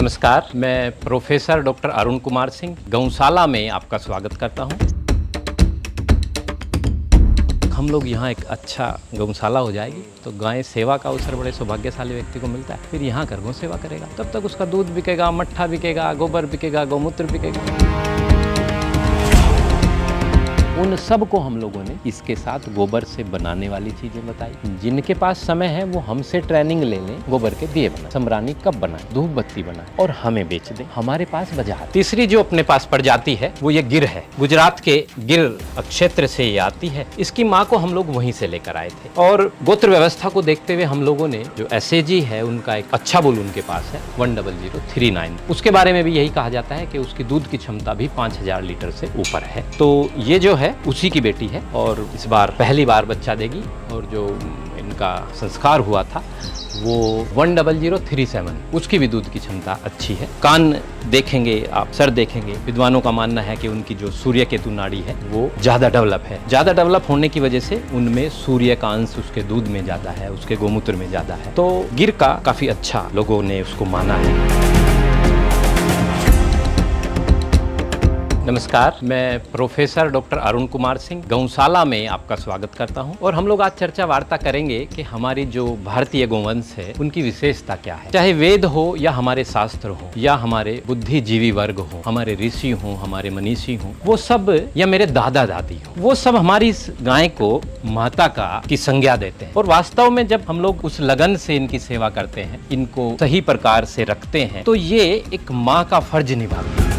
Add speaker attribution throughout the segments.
Speaker 1: नमस्कार, मैं professor doctor Arun Kumar Singh गौशाला में आपका स्वागत करता हूं। हम लोग यहाँ एक अच्छा गौशाला हो जाएगी तो गाय सेवा का अवसर बड़े सौभाग्यशाली व्यक्ति को मिलता है। फिर यहाँ कर गौ सेवा करेगा, तब तक उसका दूध बिकेगा, मट्ठा बिकेगा, गोबर बिकेगा, गौमूत्र बिकेगा। उन सब को हम लोगों ने इसके साथ गोबर से बनाने वाली चीजें बताई। जिनके पास समय है वो हमसे ट्रेनिंग ले लें, गोबर के दिए बनाए, समरानी कब बनाए, धूप बत्ती बनाए और हमें बेच दें, हमारे पास बाजार। तीसरी जो अपने पास प्रजाति है वो ये गिर है। गुजरात के गिर क्षेत्र से ये आती है। इसकी माँ को हम लोग वहीं से लेकर आए थे और गोत्र व्यवस्था को देखते हुए हम लोगों ने जो SAG है उनका एक अच्छा बुल उनके पास है 10039। उसके बारे में भी यही कहा जाता है कि उसकी दूध की क्षमता भी 5000 लीटर से ऊपर है। तो ये जो है उसी की बेटी है और इस बार पहली बार बच्चा देगी और जो इनका संस्कार हुआ था वो 10037, उसकी भी दूध की क्षमता अच्छी है। कान देखेंगे आप, सर देखेंगे, विद्वानों का मानना है कि उनकी जो सूर्य केतु नाड़ी है वो ज़्यादा डेवलप है। ज़्यादा डेवलप होने की वजह से उनमें सूर्य का अंश उसके दूध में ज़्यादा है, उसके गोमूत्र में ज़्यादा है। तो गिर का काफ़ी अच्छा लोगों ने उसको माना है। नमस्कार, मैं प्रोफेसर डॉक्टर अरुण कुमार सिंह गौशाला में आपका स्वागत करता हूं और हम लोग आज चर्चा वार्ता करेंगे कि हमारी जो भारतीय गौवंश है उनकी विशेषता क्या है। चाहे वेद हो या हमारे शास्त्र हो या हमारे बुद्धिजीवी वर्ग हो, हमारे ऋषि हो, हमारे मनीषी हो, वो सब या मेरे दादा दादी हो, वो सब हमारी इस गाय को माता की संज्ञा देते हैं। और वास्तव में जब हम लोग उस लगन से इनकी सेवा करते हैं, इनको सही प्रकार से रखते हैं, तो ये एक माँ का फर्ज निभाती है।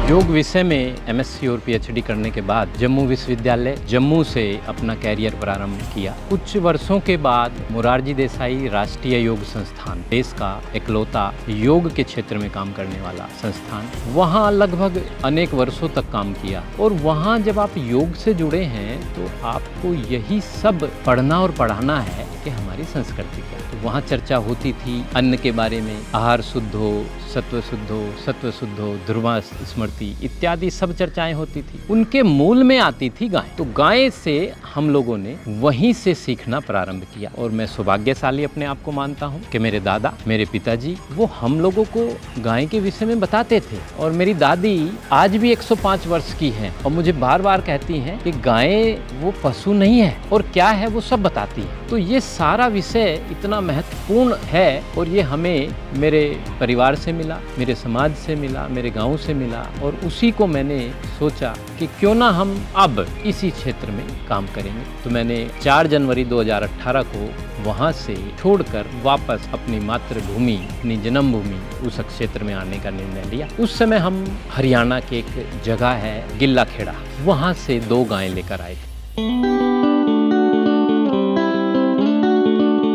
Speaker 1: योग विषय में MSc और PhD करने के बाद जम्मू विश्वविद्यालय जम्मू से अपना कैरियर प्रारंभ किया। कुछ वर्षों के बाद मोरारजी देसाई राष्ट्रीय योग संस्थान, देश का इकलौता योग के क्षेत्र में काम करने वाला संस्थान, वहाँ लगभग अनेक वर्षों तक काम किया। और वहाँ जब आप योग से जुड़े हैं तो आपको यही सब पढ़ना और पढ़ाना है कि हमारी संस्कृति क्या है। तो वहाँ चर्चा होती थी अन्न के बारे में, आहार शुद्ध हो, सत्व शुद्ध हो, ध्रुवा स्मृति इत्यादि सब चर्चाएं होती थी। उनके मूल में आती थी गाय। तो गाय से हम लोगों ने वहीं से सीखना प्रारंभ किया और मैं सौभाग्यशाली अपने आप को मानता हूँ कि मेरे दादा, मेरे पिताजी वो हम लोगों को गाय के विषय में बताते थे। और मेरी दादी आज भी 105 वर्ष की है और मुझे बार बार कहती हैं कि गाय वो पशु नहीं है और क्या है वो सब बताती है। तो ये सारा विषय इतना महत्वपूर्ण है और ये हमें मेरे परिवार से मिला, मेरे समाज से मिला, मेरे गांव से मिला और उसी को मैंने सोचा कि क्यों ना हम अब इसी क्षेत्र में काम करेंगे। तो मैंने 4 जनवरी 2018 को वहां से छोड़कर वापस अपनी मातृभूमि, अपनी जन्मभूमि उस क्षेत्र में आने का निर्णय लिया। उस समय हम हरियाणा के एक जगह है गिल्ला खेड़ा, वहां से 2 गायें लेकर आए थे।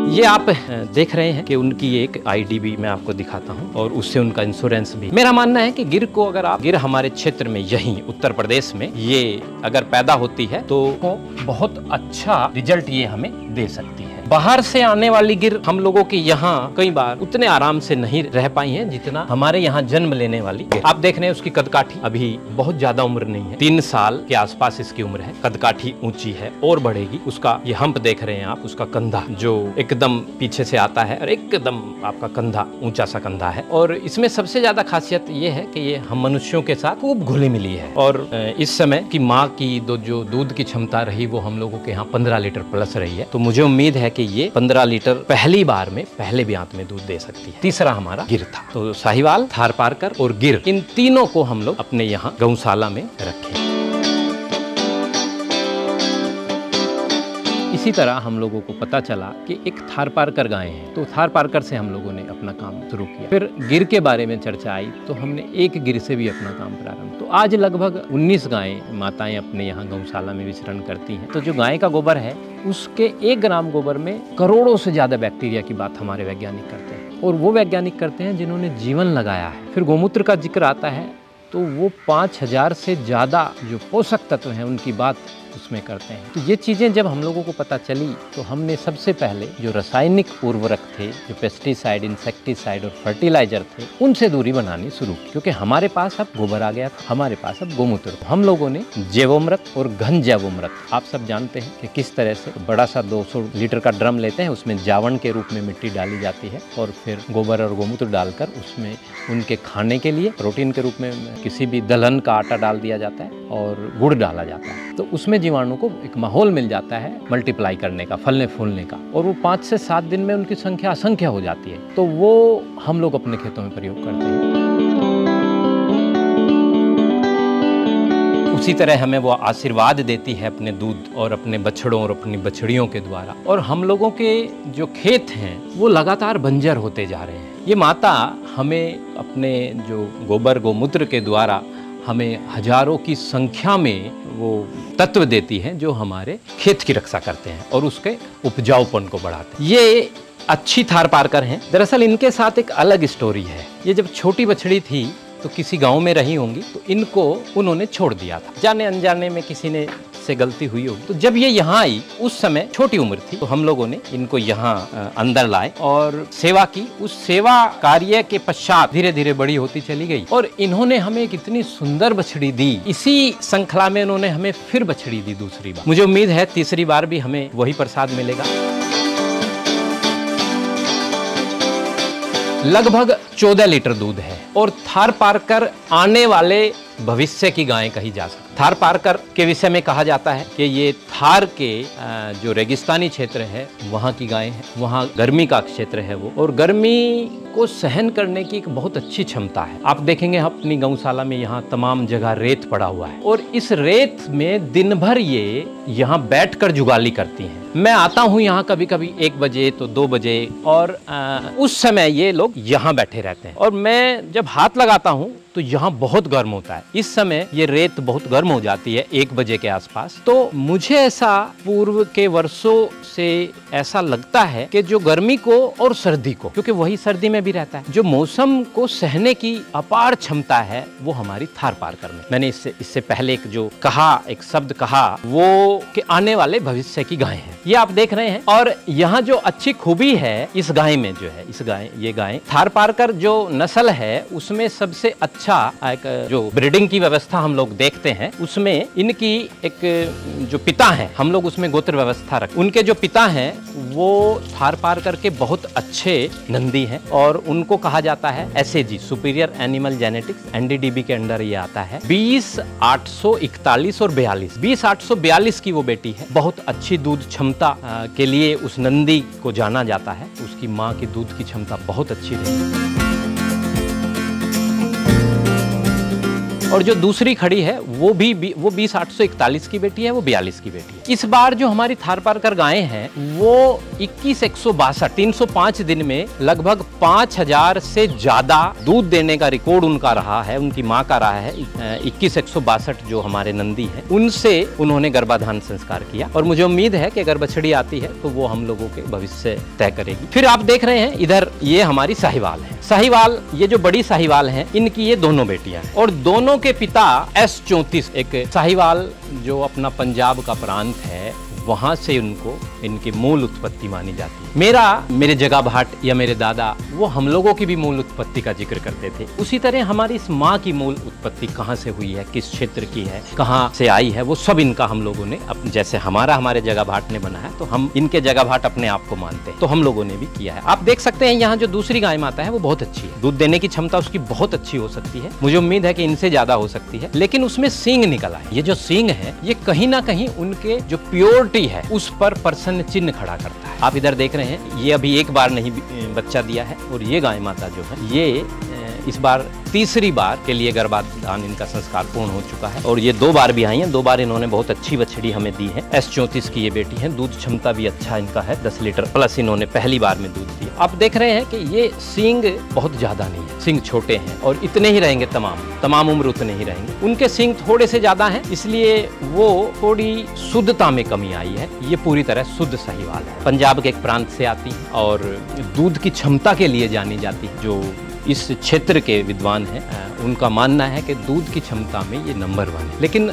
Speaker 1: ये आप देख रहे हैं कि उनकी एक ID भी मैं आपको दिखाता हूं और उससे उनका इंश्योरेंस भी। मेरा मानना है कि गिर को अगर आप गिर हमारे क्षेत्र में यहीं उत्तर प्रदेश में ये अगर पैदा होती है तो बहुत अच्छा रिजल्ट ये हमें दे सकती है। बाहर से आने वाली गिर हम लोगों के यहाँ कई बार उतने आराम से नहीं रह पाई हैं जितना हमारे यहाँ जन्म लेने वाली गिर। आप देख रहे हैं उसकी कदकाठी अभी बहुत ज्यादा उम्र नहीं है, 3 साल के आसपास इसकी उम्र है। कदकाठी ऊंची है और बढ़ेगी। उसका ये हम्प देख रहे हैं आप, उसका कंधा जो एकदम पीछे से आता है और एकदम आपका कंधा ऊंचा सा कंधा है। और इसमें सबसे ज्यादा खासियत ये है कि ये हम मनुष्यों के साथ खूब घुली मिली है। और इस समय की माँ की जो दूध की क्षमता रही वो हम लोगों के यहाँ 15 लीटर प्लस रही है। तो मुझे उम्मीद है कि ये 15 लीटर पहली बार में पहले ब्यांत में दूध दे सकती है। तीसरा हमारा गिर था। तो साहिवाल, थारपारकर और गिर, इन तीनों को हम लोग अपने यहाँ गौशाला में रखें। इसी तरह हम लोगों को पता चला कि एक थारपारकर गाय है, तो थारपारकर से हम लोगों ने अपना काम शुरू किया। फिर गिर के बारे में चर्चा आई तो हमने एक गिर से भी अपना काम प्रारंभ। तो आज लगभग 19 गायें माताएं अपने यहाँ गौशाला में विचरण करती हैं। तो जो गाय का गोबर है उसके 1 ग्राम गोबर में करोड़ों से ज्यादा बैक्टीरिया की बात हमारे वैज्ञानिक करते हैं। और वो वैज्ञानिक करते हैं जिन्होंने जीवन लगाया है। फिर गोमूत्र का जिक्र आता है तो वो 5000 से ज़्यादा जो पोषक तत्व हैं उनकी बात उसमें करते हैं। तो ये चीज़ें जब हम लोगों को पता चली तो हमने सबसे पहले जो रासायनिक उर्वरक थे, जो पेस्टिसाइड, इंसेक्टिसाइड और फर्टिलाइजर थे, उनसे दूरी बनानी शुरू की, क्योंकि हमारे पास अब गोबर आ गया था, हमारे पास अब गोमूत्र। हम लोगों ने जैवोमृत और घन जैवोमृत, आप सब जानते हैं कि किस तरह से बड़ा सा 200 लीटर का ड्रम लेते हैं, उसमें जावण के रूप में मिट्टी डाली जाती है और फिर गोबर और गोमूत्र डालकर उसमें उनके खाने के लिए प्रोटीन के रूप में किसी भी दलहन का आटा डाल दिया जाता है और गुड़ डाला जाता है। तो उसमें जीवाणु को एक माहौल मिल जाता है मल्टीप्लाई करने का, फलने फूलने का, और वो 5 से 7 दिन में उनकी संख्या असंख्य हो जाती है। तो वो हम लोग अपने खेतों में प्रयोग करते हैं। उसी तरह हमें वो आशीर्वाद देती है अपने दूध और अपने बछड़ों और अपनी बछड़ियों के द्वारा। और हम लोगों के जो खेत हैं वो लगातार बंजर होते जा रहे हैं। ये माता हमें अपने जो गोबर गोमूत्र के द्वारा हमें हजारों की संख्या में वो तत्व देती हैं जो हमारे खेत की रक्षा करते हैं और उसके उपजाऊपन को बढ़ाते हैं। ये अच्छी थारपारकर हैं। दरअसल इनके साथ एक अलग स्टोरी है। ये जब छोटी बछड़ी थी तो किसी गांव में रही होंगी, तो इनको उन्होंने छोड़ दिया था, जाने अनजाने में किसी ने से गलती हुई होगी। तो जब ये यहाँ आई, उस समय छोटी उम्र थी, तो हम लोगों ने इनको यहाँ अंदर लाए और सेवा की। उस सेवा कार्य के पश्चात धीरे धीरे बड़ी होती चली गई और इन्होंने हमें एक इतनी सुंदर बछड़ी दी। इसी श्रृंखला में इन्होंने हमें फिर बछड़ी दी दूसरी बार। मुझे उम्मीद है तीसरी बार भी हमें वही प्रसाद मिलेगा। लगभग 14 लीटर दूध है और थारपारकर आने वाले भविष्य की गाय कही जा सकती है। थारपारकर के विषय में कहा जाता है कि ये थार के जो रेगिस्तानी क्षेत्र है वहाँ की गाय है, वहाँ गर्मी का क्षेत्र है वो, और गर्मी को सहन करने की एक बहुत अच्छी क्षमता है। आप देखेंगे अपनी गौशाला में यहाँ तमाम जगह रेत पड़ा हुआ है और इस रेत में दिन भर ये यहाँ बैठकर जुगाली करती हैं। मैं आता हूँ यहाँ कभी कभी 1 बजे तो 2 बजे और उस समय ये लोग यहाँ बैठे रहते हैं और मैं जब हाथ लगाता हूँ तो यहाँ बहुत गर्म होता है। इस समय ये रेत बहुत गर्म हो जाती है 1 बजे के आसपास। तो मुझे ऐसा पूर्व के वर्षों से ऐसा लगता है कि जो गर्मी को और सर्दी को, क्योंकि वही सर्दी में भी रहता है, जो मौसम को सहने की अपार क्षमता है वो हमारी थारपारकर में। मैंने इससे पहले एक शब्द कहा वो कि आने वाले भविष्य की गाय है, ये आप देख रहे हैं। और यहाँ जो अच्छी खूबी है इस गाय में जो है, ये गाय थारपारकर जो नस्ल है उसमें सबसे अच्छा एक जो ब्रीडिंग की व्यवस्था हम लोग देखते हैं उसमें इनकी एक जो पिता है, हम लोग उसमें गोत्र व्यवस्था रखते। उनके जो पिता हैं वो थारपारकर के बहुत अच्छे नंदी हैं और उनको कहा जाता है SAG, superior animal genetics, NDDB के अंडर ये आता है। 20,841 और 42, 20,842 की वो बेटी है। बहुत अच्छी दूध क्षमता के लिए उस नंदी को जाना जाता है। उसकी माँ की दूध की क्षमता बहुत अच्छी रही। और जो दूसरी खड़ी है वो 20,841 की बेटी है, वो 42 की बेटी है। इस बार जो हमारी थारपारकर गायें हैं वो 21,162, 305 दिन में लगभग 5,000 से ज्यादा दूध देने का रिकॉर्ड उनका रहा है, उनकी माँ का रहा है। 21,162 जो हमारे नंदी हैं उनसे उन्होंने गर्भाधान संस्कार किया और मुझे उम्मीद है कि अगर बछड़ी आती है तो वो हम लोगों के भविष्य तय करेगी। फिर आप देख रहे हैं इधर ये हमारी साहिवाल है। साहिवाल, ये जो बड़ी साहिवाल हैं इनकी ये दोनों बेटियां हैं और दोनों के पिता S34, एक साहिवाल जो अपना पंजाब का प्रांत है वहां से उनको इनकी मूल उत्पत्ति मानी जाती है। मेरे जगा भाट या मेरे दादा वो हम लोगों की भी मूल उत्पत्ति का जिक्र करते थे। उसी तरह हमारी इस माँ की मूल उत्पत्ति कहाँ से हुई है, किस क्षेत्र की है, कहाँ से आई है, वो सब इनका हम लोगों ने जैसे हमारे जगा भाट ने बना है तो हम इनके जगा भाट अपने आप को मानते हैं, तो हम लोगों ने भी किया है। आप देख सकते हैं यहाँ जो दूसरी गाय माता है वो बहुत अच्छी है, दूध देने की क्षमता उसकी बहुत अच्छी हो सकती है। मुझे उम्मीद है कि इनसे ज्यादा हो सकती है, लेकिन उसमें सींग निकला है। ये जो सींग है ये कहीं ना कहीं उनके जो प्योरिटी है उस पर प्रसन्न चिन्ह खड़ा करता है। आप इधर देख रहे हैं ये अभी एक बार नहीं बच्चा दिया है और ये गाय माता जो है ये इस बार तीसरी बार के लिए गर्भाधान इनका संस्कार पूर्ण हो चुका है और ये 2 बार भी आई हैं। 2 बार इन्होंने बहुत अच्छी बछड़ी हमें दी है। S34 की ये बेटी है। दूध क्षमता भी अच्छा इनका है, 10 लीटर प्लस इन्होंने पहली बार में दूध दिया। आप देख रहे हैं कि ये सींग बहुत ज्यादा नहीं है, सींग छोटे हैं और इतने ही रहेंगे, तमाम उम्र उतने ही रहेंगे। उनके सींग थोड़े से ज्यादा हैं इसलिए वो थोड़ी शुद्धता में कमी आई है। ये पूरी तरह शुद्ध साहिवाल है, पंजाब के एक प्रांत से आती है और दूध की क्षमता के लिए जानी जाती है। जो इस क्षेत्र के विद्वान हैं उनका मानना है कि दूध की क्षमता में ये नंबर 1 है। लेकिन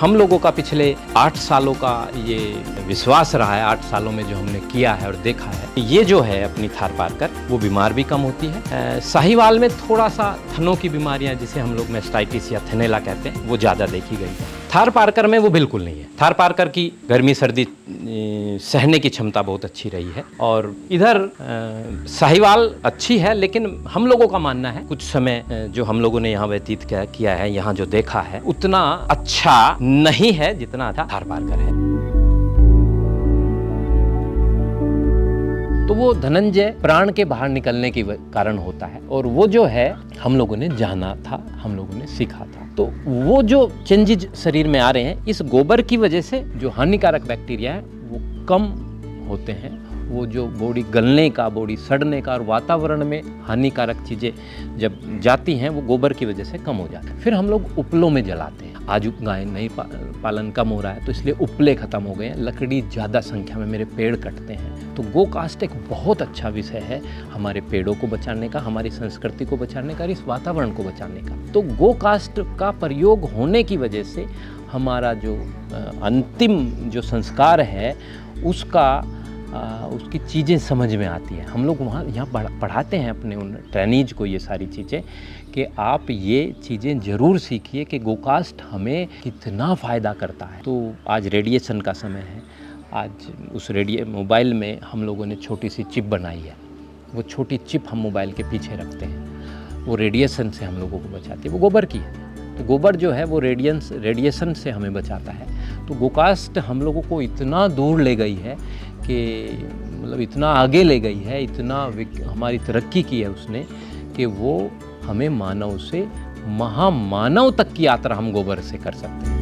Speaker 1: हम लोगों का पिछले 8 सालों का ये विश्वास रहा है, 8 सालों में जो हमने किया है और देखा है, ये जो है अपनी थारपारकर वो बीमार भी कम होती है। साहिवाल में थोड़ा सा थनों की बीमारियां जिसे हम लोग मैस्टाइटिस या थनैला कहते हैं वो ज़्यादा देखी गई है। थारपारकर में वो बिल्कुल नहीं है। थारपारकर की गर्मी सर्दी सहने की क्षमता बहुत अच्छी रही है और इधर साहिवाल अच्छी है, लेकिन हम लोगों का मानना है कुछ समय जो हम लोगों ने यहाँ व्यतीत किया है, यहाँ जो देखा है उतना अच्छा नहीं है जितना अच्छा थारपारकर है। तो वो धनंजय प्राण के बाहर निकलने के कारण होता है और वो जो है हम लोगों ने जाना था, हम लोगों ने सीखा था। तो वो जो चेंजेज शरीर में आ रहे हैं इस गोबर की वजह से जो हानिकारक बैक्टीरिया है वो कम होते हैं। वो जो बॉडी गलने का, बॉडी सड़ने का और वातावरण में हानिकारक चीज़ें जब जाती हैं वो गोबर की वजह से कम हो जाती है। फिर हम लोग उपलों में जलाते हैं। आज गाय नहीं पालन कम हो रहा है तो इसलिए उपले ख़त्म हो गए हैं, लकड़ी ज़्यादा संख्या में, मेरे पेड़ कटते हैं। तो गो कास्ट एक बहुत अच्छा विषय है हमारे पेड़ों को बचाने का, हमारी संस्कृति को बचाने का और इस वातावरण को बचाने का। तो गो कास्ट का प्रयोग होने की वजह से हमारा जो अंतिम जो संस्कार है उसकी चीज़ें समझ में आती है। हम लोग यहाँ पढ़ाते हैं अपने उन ट्रेनीज को ये सारी चीज़ें कि आप ये चीज़ें ज़रूर सीखिए कि गोकास्ट हमें कितना फ़ायदा करता है। तो आज रेडिएशन का समय है, आज उस मोबाइल में हम लोगों ने छोटी सी चिप बनाई है। वो छोटी चिप हम मोबाइल के पीछे रखते हैं, वो रेडिएशन से हम लोगों को बचाती है। वो गोबर की है, तो गोबर जो है वो रेडिएशन से हमें बचाता है। तो गोकास्ट हम लोगों को इतना दूर ले गई है कि मतलब इतना आगे ले गई है, इतना हमारी तरक्की की है उसने कि वो हमें मानव से महामानव तक की यात्रा हम गोबर से कर सकते हैं।